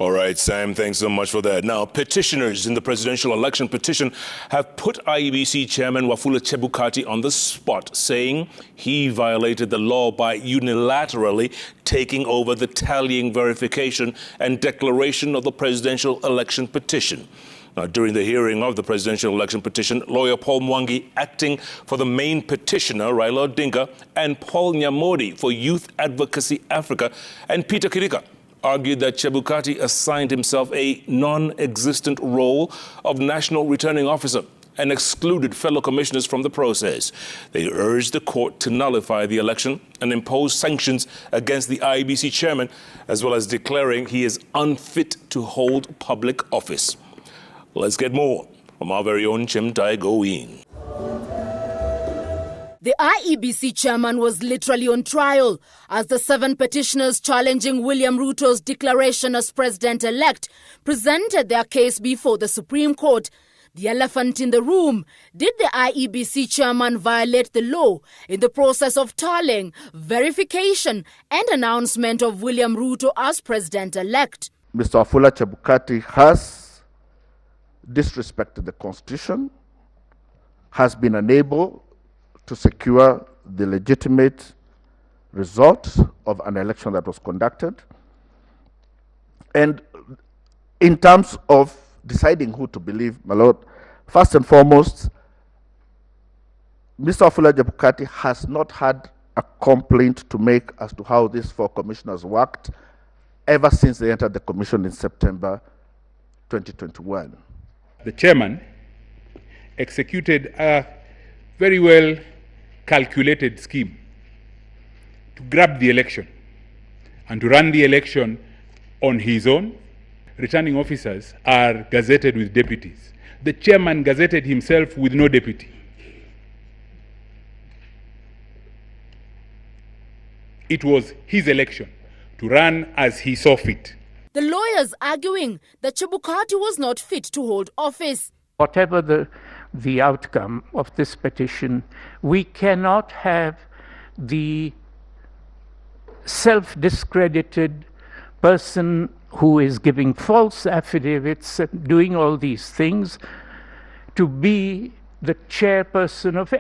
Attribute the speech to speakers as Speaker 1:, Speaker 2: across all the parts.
Speaker 1: All right, Sam, thanks so much for that. Now, petitioners in the presidential election petition have put IEBC Chairman Wafula Chebukati on the spot, saying he violated the law by unilaterally taking over the tallying, verification and declaration of the presidential election petition. Now, during the hearing of the presidential election petition, lawyer Paul Mwangi, acting for the main petitioner, Raila Odinga, and Paul Nyamodi for Youth Advocacy Africa and Peter Kirika, argued that Chebukati assigned himself a non-existent role of national returning officer and excluded fellow commissioners from the process. They urged the court to nullify the election and impose sanctions against the IEBC chairman, as well as declaring he is unfit to hold public office. Let's get more from our very own Chimtai Goin.
Speaker 2: The IEBC chairman was literally on trial as the 7 petitioners challenging William Ruto's declaration as president-elect presented their case before the Supreme Court. The elephant in the room: did the IEBC chairman violate the law in the process of tallying, verification and announcement of William Ruto as president-elect?
Speaker 3: Mr. Wafula Chebukati has disrespected the Constitution, has been unable to secure the legitimate result of an election that was conducted. And in terms of deciding who to believe, my lord, first and foremost, Mr. Wafula Chebukati has not had a complaint to make as to how these 4 commissioners worked ever since they entered the commission in September 2021.
Speaker 4: The chairman executed a very well calculated scheme to grab the election and to run the election on his own. Returning officers are gazetted with deputies. The chairman gazetted himself with no deputy. It was his election to run as he saw fit.
Speaker 2: The lawyers arguing that Chebukati was not fit to hold office.
Speaker 5: Whatever the outcome of this petition, we cannot have the self-discredited person who is giving false affidavits and doing all these things to be the chairperson of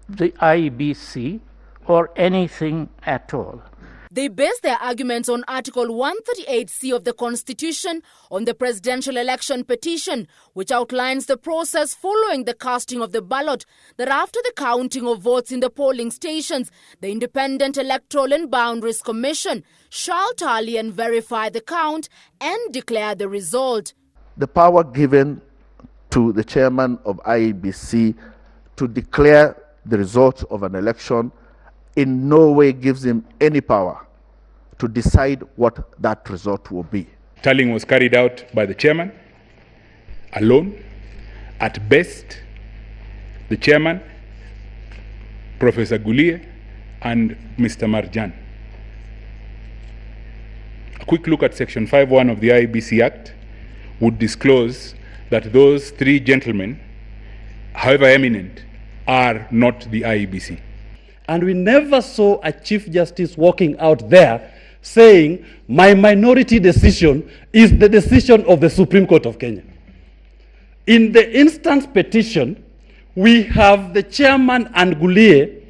Speaker 5: the IEBC or anything at all.
Speaker 2: They base their arguments on Article 138C of the Constitution on the presidential election petition, which outlines the process following the casting of the ballot, that after the counting of votes in the polling stations, the Independent Electoral and Boundaries Commission shall tally and verify the count and declare the result.
Speaker 3: The power given to the chairman of IEBC to declare the result of an election in no way gives him any power to decide what that result will be.
Speaker 4: Tallying was carried out by the chairman alone. At best, the chairman, Professor Gulie, and Mr. Marjan. A quick look at Section 5.1 of the IEBC Act would disclose that those 3 gentlemen, however eminent, are not the IEBC.
Speaker 6: And we never saw a Chief Justice walking out there saying, my minority decision is the decision of the Supreme Court of Kenya. In the instance petition, we have the chairman and Gulie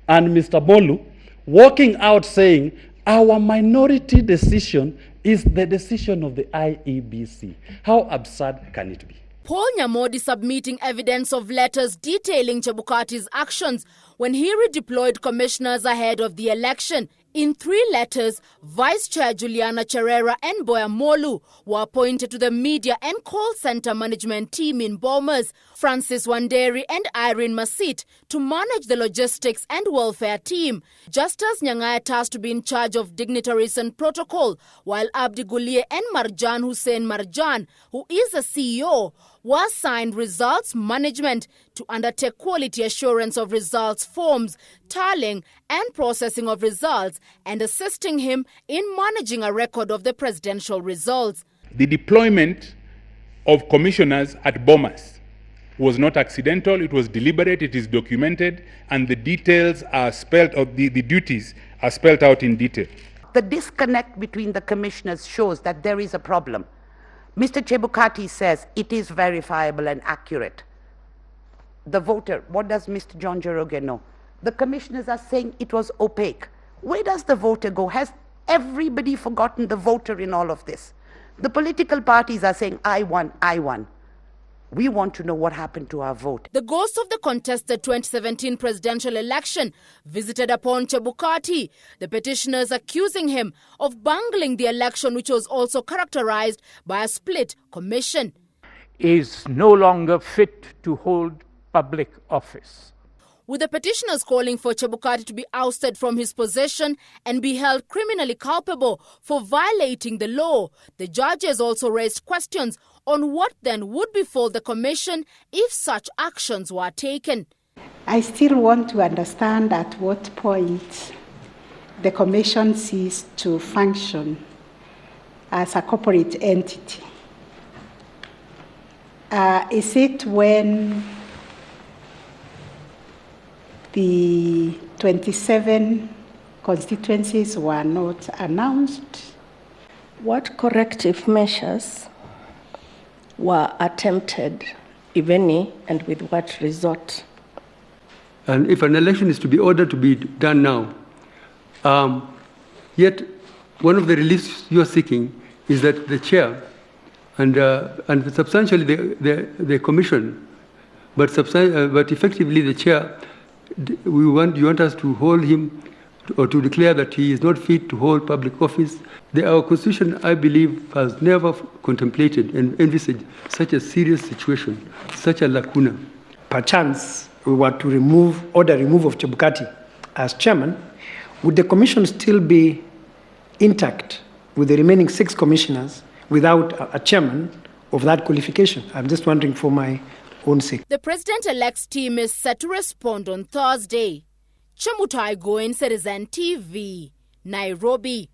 Speaker 6: and Mr. Bolu walking out saying, our minority decision is the decision of the IEBC. How absurd can it be?
Speaker 2: Paul Nyamodi submitting evidence of letters detailing Chebukati's actions when he redeployed commissioners ahead of the election. In 3 letters, Vice Chair Juliana Cherera and Boya Molu were appointed to the media and call center management team in Bomas, Francis Wanderi and Irene Masit to manage the logistics and welfare team. Justus Nyangaya tasked to be in charge of dignitaries and protocol, while Abdi Gulie and Marjan Hussein Marjan, who is the CEO, was assigned results management to undertake quality assurance of results forms, tallying and processing of results, and assisting him in managing a record of the presidential results.
Speaker 4: The deployment of commissioners at Bomas was not accidental, it was deliberate, it is documented, and the details are spelled out, the duties are spelled out in detail.
Speaker 7: the disconnect between the commissioners shows that there is a problem. Mr. Chebukati says it is verifiable and accurate. The voter, what does Mr. John Njoroge know? The commissioners are saying it was opaque. Where does the voter go? Has everybody forgotten the voter in all of this? The political parties are saying, I won, I won. We want to know what happened to our vote.
Speaker 2: The ghost of the contested 2017 presidential election visited upon Chebukati, the petitioners accusing him of bungling the election, which was also characterized by a split commission.
Speaker 5: Is no longer fit to hold public office.
Speaker 2: With the petitioners calling for Chebukati to be ousted from his position and be held criminally culpable for violating the law, the judges also raised questions on what then would befall the commission if such actions were taken.
Speaker 8: I still want to understand at what point the commission ceased to function as a corporate entity. Is it when the 27 constituencies were not announced?
Speaker 9: What corrective measures were attempted, if any, and with what result?
Speaker 10: And if an election is to be ordered to be done now, yet one of the reliefs you are seeking is that the chair and substantially the commission, but effectively the chair, you want us to hold him or to declare that he is not fit to hold public office. Our constitution, I believe, has never contemplated and envisaged such a serious situation, such a lacuna.
Speaker 11: Perchance we were to order remove of Chebukati as chairman, would the commission still be intact with the remaining 6 commissioners without a chairman of that qualification? I'm just wondering for my own sake.
Speaker 2: The president-elect's team is set to respond on Thursday. Chemutai Goin, Citizen TV, Nairobi.